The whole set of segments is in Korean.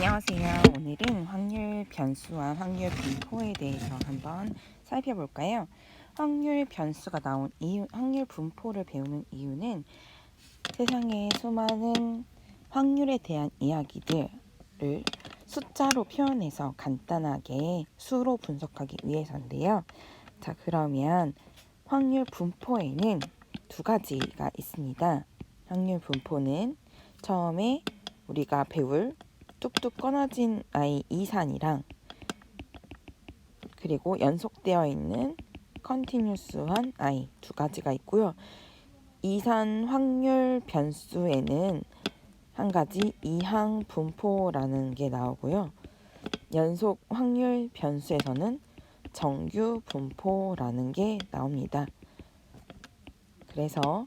안녕하세요. 오늘은 확률 변수와 확률 분포에 대해서 한번 살펴볼까요? 확률 변수가 나온 이유, 확률 분포를 배우는 이유는 세상에 수많은 확률에 대한 이야기들을 숫자로 표현해서 간단하게 수로 분석하기 위해서인데요. 자, 그러면 확률 분포에는 두 가지가 있습니다. 확률 분포는 처음에 우리가 배울 뚝뚝 끊어진 아이 이산이랑 그리고 연속되어 있는 컨티뉴스한 아이 두 가지가 있고요. 이산 확률 변수에는 한 가지 이항 분포라는 게 나오고요. 연속 확률 변수에서는 정규 분포라는 게 나옵니다. 그래서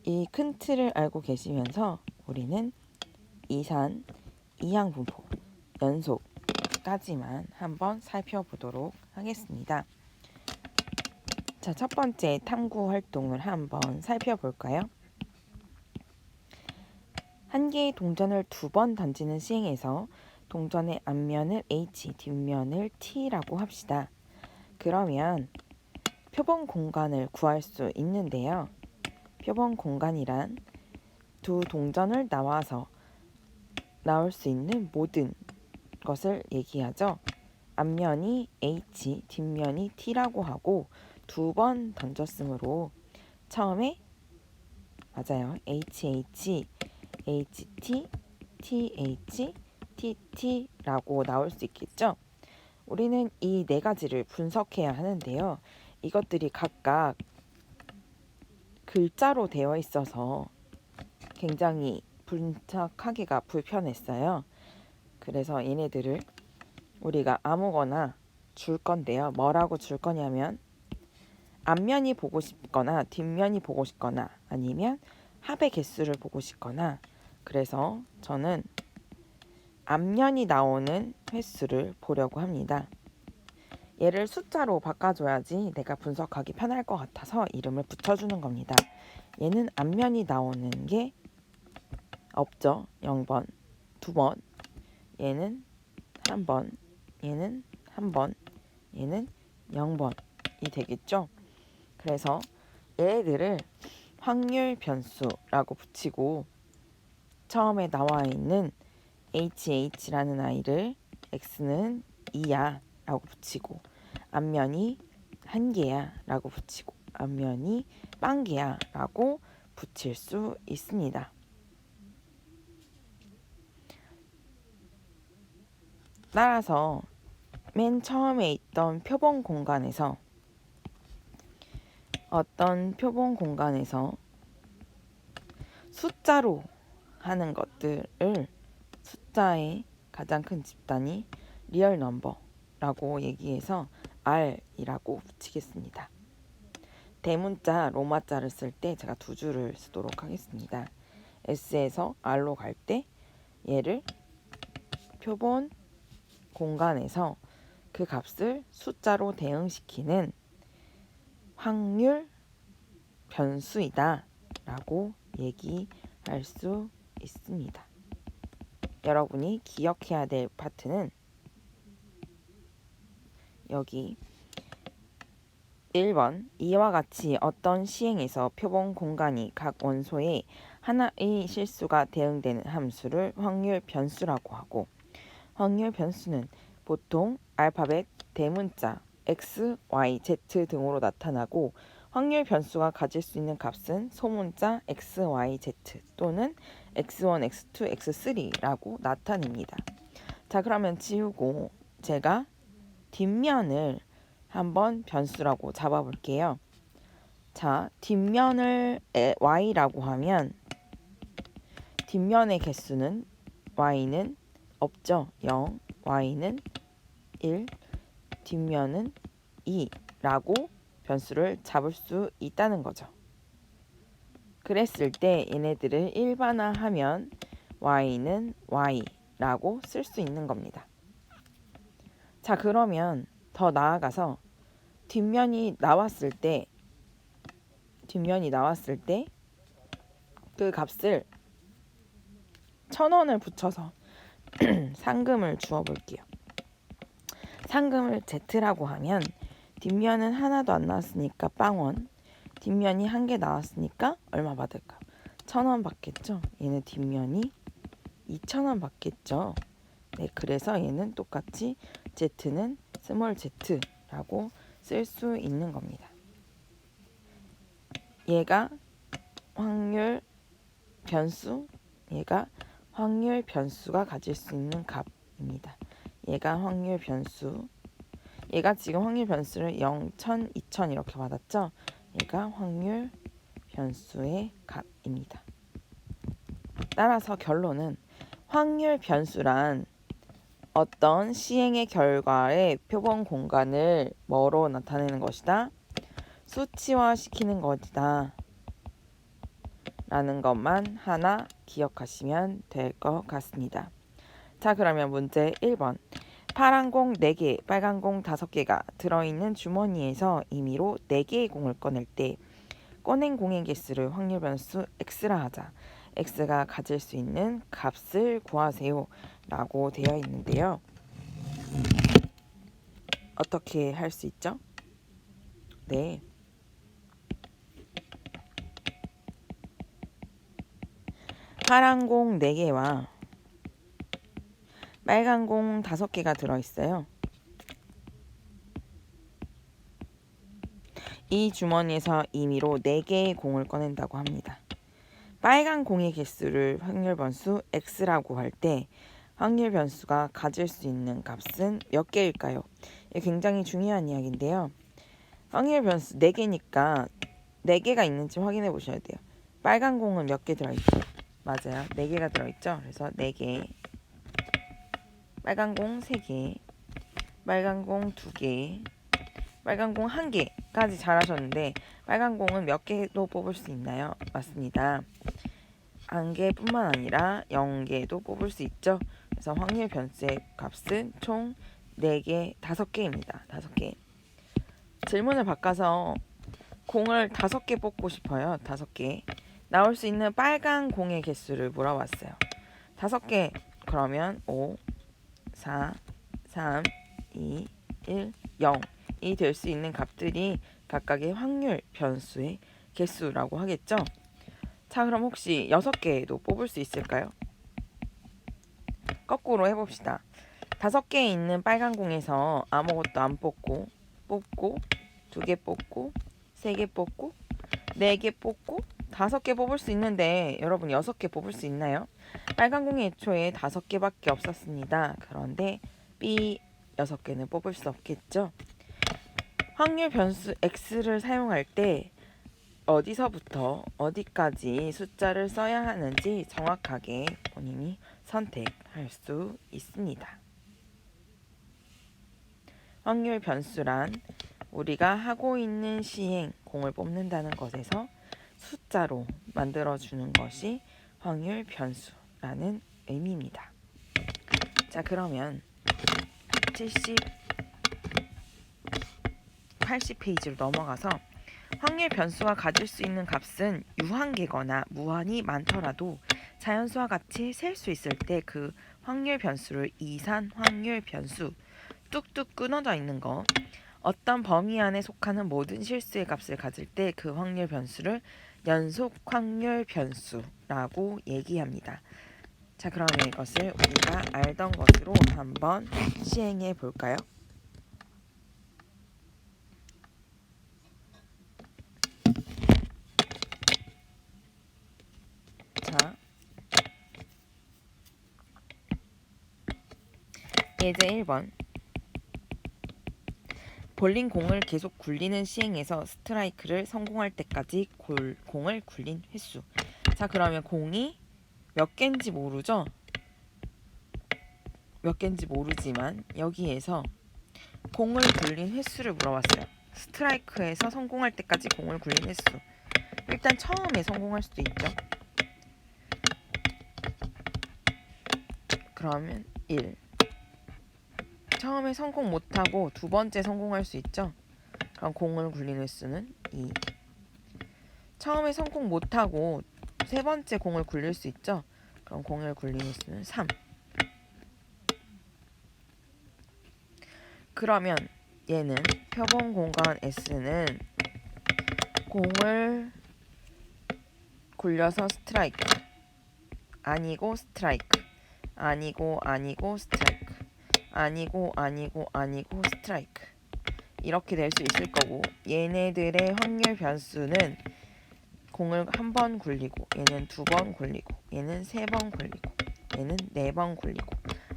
이 큰 틀을 알고 계시면서 우리는 이산, 이항 분포, 연속까지만 한번 살펴보도록 하겠습니다. 자, 첫 번째 탐구 활동을 한번 살펴볼까요? 한 개의 동전을 두 번 던지는 시행에서 동전의 앞면을 H, 뒷면을 T라고 합시다. 그러면 표본 공간을 구할 수 있는데요. 표본 공간이란 두 동전을 나올 수 있는 모든 것을 얘기하죠. 앞면이 H, 뒷면이 T라고 하고 두 번 던졌으므로 처음에 맞아요. HH, HT, TH, TT라고 나올 수 있겠죠. 우리는 이 네 가지를 분석해야 하는데요. 이것들이 각각 글자로 되어 있어서 굉장히 분석하기가 불편했어요. 그래서 얘네들을 우리가 아무거나 줄 건데요. 뭐라고 줄 거냐면 앞면이 보고 싶거나 뒷면이 보고 싶거나 아니면 합의 개수를 보고 싶거나 그래서 저는 앞면이 나오는 횟수를 보려고 합니다. 얘를 숫자로 바꿔줘야지 내가 분석하기 편할 것 같아서 이름을 붙여주는 겁니다. 얘는 앞면이 나오는 게 없죠. 0번, 2번, 얘는 1번, 얘는 1번, 얘는 0번이 되겠죠. 그래서 얘들을 확률 변수라고 붙이고 처음에 나와 있는 HH라는 아이를 X는 2야 라고 붙이고 앞면이 1개야 라고 붙이고 앞면이 0개야 라고 붙일 수 있습니다. 따라서 맨 처음에 있던 표본 공간에서 어떤 표본 공간에서 숫자로 하는 것들을 숫자의 가장 큰 집단이 리얼 넘버라고 얘기해서 R이라고 붙이겠습니다. 대문자 로마자를 쓸 때 제가 두 줄을 쓰도록 하겠습니다. S에서 R로 갈 때 얘를 표본 공간에서 그 값을 숫자로 대응시키는 확률 변수이다 라고 얘기할 수 있습니다. 여러분이 기억해야 될 파트는 여기 1번 이와 같이 어떤 시행에서 표본 공간이 각 원소에 하나의 실수가 대응되는 함수를 확률 변수라고 하고 확률 변수는 보통 알파벳 대문자 X, Y, Z 등으로 나타나고 확률 변수가 가질 수 있는 값은 소문자 X, Y, Z 또는 X1, X2, X3라고 나타냅니다. 자, 그러면 지우고 제가 뒷면을 한번 변수라고 잡아볼게요. 자, 뒷면을 Y라고 하면 뒷면의 개수는 Y는 없죠. 0, Y는 1, 뒷면은 2라고 변수를 잡을 수 있다는 거죠. 그랬을 때 얘네들을 일반화하면 Y는 Y라고 쓸 수 있는 겁니다. 자, 그러면 더 나아가서 뒷면이 나왔을 때 그 값을 1000원을 붙여서 상금을 주어 볼게요. 상금을 Z라고 하면 뒷면은 하나도 안 나왔으니까 빵원, 뒷면이 한 개 나왔으니까 얼마 받을까요? 1,000원 받겠죠? 얘는 뒷면이 2,000원 받겠죠? 네, 그래서 얘는 똑같이 Z는 스몰 z라고 쓸 수 있는 겁니다. 얘가 확률 변수, 얘가 확률 변수가 가질 수 있는 값입니다. 얘가 확률 변수, 얘가 지금 확률 변수를 0, 1000, 2000 이렇게 받았죠? 얘가 확률 변수의 값입니다. 따라서 결론은 확률 변수란 어떤 시행의 결과의 표본 공간을 뭐로 나타내는 것이다? 수치화시키는 것이다. 라는 것만 하나 기억하시면 될 것 같습니다. 자, 그러면 문제 1번. 파란 공 4개, 빨간 공 5개가 들어있는 주머니에서 임의로 4개의 공을 꺼낼 때 꺼낸 공의 개수를 확률 변수 x라 하자. x가 가질 수 있는 값을 구하세요 라고 되어 있는데요. 어떻게 할 수 있죠? 네. 파란 공 4개와 빨간 공 5개가 들어있어요. 이 주머니에서 임의로 4개의 공을 꺼낸다고 합니다. 빨간 공의 개수를 확률 변수 x라고 할 때 확률 변수가 가질 수 있는 값은 몇 개일까요? 이게 굉장히 중요한 이야기인데요. 확률 변수 4개니까 4개가 있는지 확인해 보셔야 돼요. 빨간 공은 몇 개 들어있죠? 맞아요. 4개가 들어있죠? 그래서 4개, 빨간 공 3개, 빨간 공 2개, 빨간 공 1개까지 잘하셨는데 빨간 공은 몇 개도 뽑을 수 있나요? 맞습니다. 1개뿐만 아니라 0개도 뽑을 수 있죠. 그래서 확률 변수의 값은 총 4개, 5개입니다. 5개. 질문을 바꿔서 공을 5개 뽑고 싶어요. 5개. 나올 수 있는 빨간 공의 개수를 물어봤어요. 5개. 그러면 5, 4, 3, 2, 1, 0이 될 수 있는 값들이 각각의 확률 변수의 개수라고 하겠죠. 자, 그럼 혹시 6개도 뽑을 수 있을까요? 거꾸로 해봅시다. 5개에 있는 빨간 공에서 아무것도 안 뽑고 2개 뽑고 3개 뽑고 4개 뽑고 5개 뽑을 수 있는데 여러분 6개 뽑을 수 있나요? 빨간 공이 애초에 5개밖에 없었습니다. 그런데 B 6개는 뽑을 수 없겠죠? 확률 변수 x를 사용할 때 어디서부터 어디까지 숫자를 써야 하는지 정확하게 본인이 선택할 수 있습니다. 확률 변수란 우리가 하고 있는 시행, 공을 뽑는다는 것에서 숫자로 만들어주는 것이 확률 변수라는 의미입니다. 자, 그러면 80페이지로 넘어가서 확률 변수가 가질 수 있는 값은 유한계거나 무한히 많더라도 자연수와 같이 셀 수 있을 때 그 확률 변수를 이산 확률 변수, 뚝뚝 끊어져 있는 거, 어떤 범위 안에 속하는 모든 실수의 값을 가질 때 그 확률 변수를 연속 확률 변수라고 얘기합니다. 자, 그러면 이것을 우리가 알던 것으로 한번 시행해 볼까요? 자, 예제 1번. 볼링 공을 계속 굴리는 시행에서 스트라이크를 성공할 때까지 공을 굴린 횟수. 자, 그러면 공이 몇 개인지 모르죠? 몇 개인지 모르지만 여기에서 공을 굴린 횟수를 물어봤어요. 스트라이크에서 성공할 때까지 공을 굴린 횟수. 일단 처음에 성공할 수도 있죠. 그러면 1. 처음에 성공 못하고 두 번째 성공할 수 있죠. 그럼 공을 굴린 횟수는 2. 처음에 성공 못하고 세 번째 공을 굴릴 수 있죠. 그럼 공을 굴린 횟수는 3. 그러면 얘는 표본 공간 S는 공을 굴려서 스트라이크 아니고 스트라이크 아니고 스트라이크 아니고 스트라이크 이렇게 될 수 있을 거고, 얘네들의 확률 변수는 공을 한 번 굴리고 얘는 두 번 굴리고 얘는 세 번 굴리고 얘는 네 번 굴리고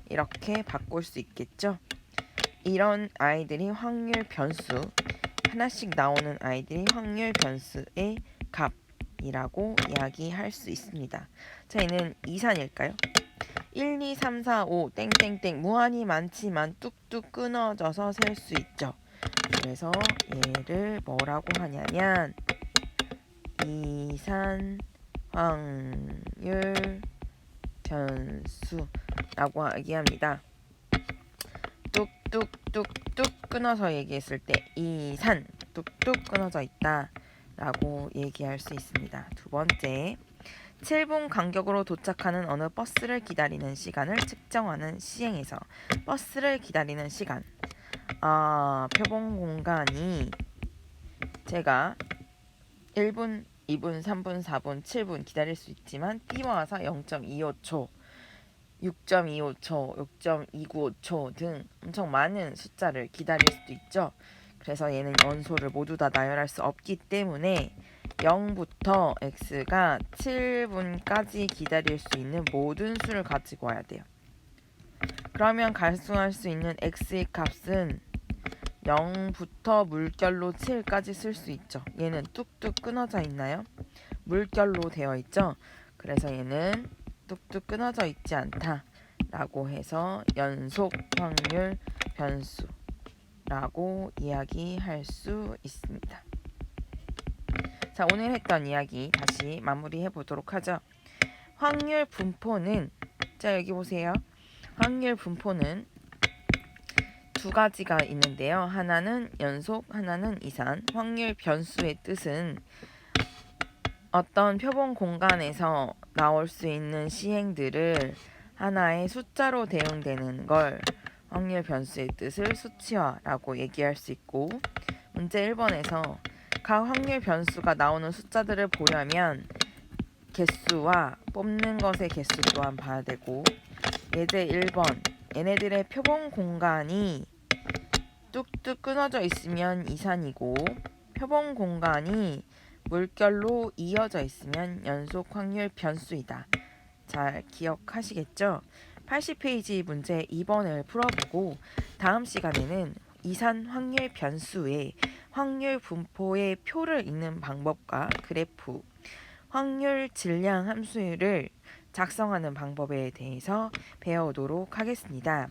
이렇게 바꿀 수 있겠죠. 이런 아이들이 확률 변수, 하나씩 나오는 아이들이 확률 변수의 값이라고 이야기할 수 있습니다. 자, 얘는 이산일까요? 1, 2, 3, 4, 5 땡땡땡 무한히 많지만 뚝뚝 끊어져서 셀 수 있죠. 그래서 얘를 뭐라고 하냐면 이산 확률 변수라고 얘기합니다. 뚝뚝뚝뚝 끊어서 얘기했을 때 이산 뚝뚝 끊어져 있다 라고 얘기할 수 있습니다. 두 번째, 7분 간격으로 도착하는 어느 버스를 기다리는 시간을 측정하는 시행에서 버스를 기다리는 시간, 표본 공간이 제가 1분, 2분, 3분, 4분, 7분 기다릴 수 있지만 띄워서 0.25초, 6.25초, 6.295초 등 엄청 많은 숫자를 기다릴 수도 있죠. 그래서 얘는 원소를 모두 다 나열할 수 없기 때문에 0부터 x가 7분까지 기다릴 수 있는 모든 수를 가지고 와야 돼요. 그러면 갈수할 수 있는 x의 값은 0부터 물결로 7까지 쓸 수 있죠. 얘는 뚝뚝 끊어져 있나요? 물결로 되어 있죠. 그래서 얘는 뚝뚝 끊어져 있지 않다 라고 해서 연속 확률 변수라고 이야기할 수 있습니다. 자, 오늘 했던 이야기 다시 마무리해 보도록 하죠. 확률 분포는, 자 여기 보세요. 확률 분포는 두 가지가 있는데요. 하나는 연속, 하나는 이산. 확률 변수의 뜻은 어떤 표본 공간에서 나올 수 있는 시행들을 하나의 숫자로 대응되는 걸 확률 변수의 뜻을 수치화라고 얘기할 수 있고, 문제 1번에서 각 확률 변수가 나오는 숫자들을 보려면 개수와 뽑는 것의 개수 또한 봐야 되고, 예제 1번 얘네들의 표본 공간이 뚝뚝 끊어져 있으면 이산이고 표본 공간이 물결로 이어져 있으면 연속 확률 변수이다. 잘 기억하시겠죠? 80페이지 문제 2번을 풀어보고 다음 시간에는 이산 확률 변수의 확률 분포의 표를 읽는 방법과 그래프, 확률 질량 함수를 작성하는 방법에 대해서 배워오도록 하겠습니다.